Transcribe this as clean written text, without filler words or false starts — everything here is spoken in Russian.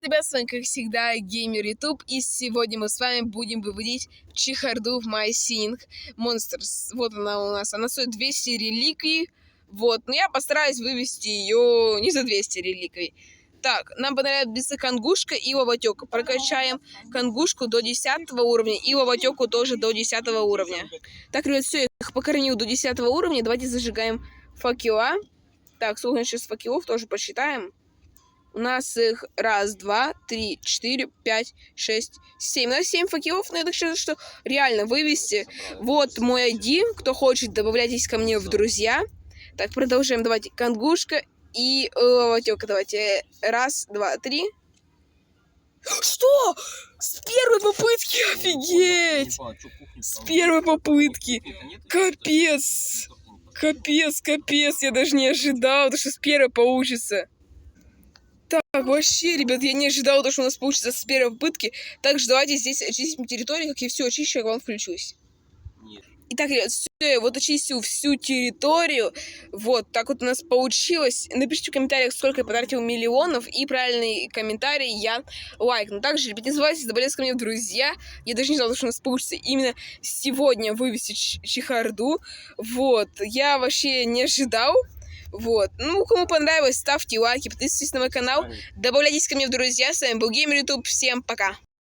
Ребят, с вами, как всегда, Геймер Ютуб, и сегодня мы с вами будем выводить чехарду в My Singing Monsters. Вот она у нас, она стоит 200 реликвий, вот, но я постараюсь вывести ее не за 200 реликвий. Так, нам понадобится кангушка и ловотека. Прокачаем кангушку до 10 уровня и ловотеку тоже до 10 уровня. Так, ребят, все, я их покорнил до 10 уровня, давайте зажигаем факела. Так, сколько сейчас факелов, тоже посчитаем. У нас их 1, 2, 3, 4, 5, 6, 7. У нас 7 факелов, но я так считаю, что реально вывести. Вот мой ID. Кто хочет, добавляйтесь ко мне в друзья. Так, продолжаем. Давайте кангушка и ловотека. Давайте 1, 2, 3. Что? С первой попытки? Офигеть! С первой попытки. Капец. Капец, капец. Я даже не ожидал, что с первой получится. Так, вообще, ребят, я не ожидал, что у нас получится с первой попытки. Также давайте здесь очистим территорию, как я все очищу, я к вам включусь. Нет. Итак, ребят, все, я вот очистил всю территорию. Вот, так вот у нас получилось. Напишите в комментариях, сколько я потратил миллионов. И правильный комментарий я лайкну. Также, ребят, не забывайте добавляться ко мне в друзья. Я даже не знал, что у нас получится именно сегодня вывести чехарду. Вот, я вообще не ожидал. Вот. Ну, кому понравилось, ставьте лайки, подписывайтесь на мой канал, добавляйтесь ко мне в друзья. С вами был Геймер Ютуб. Всем пока!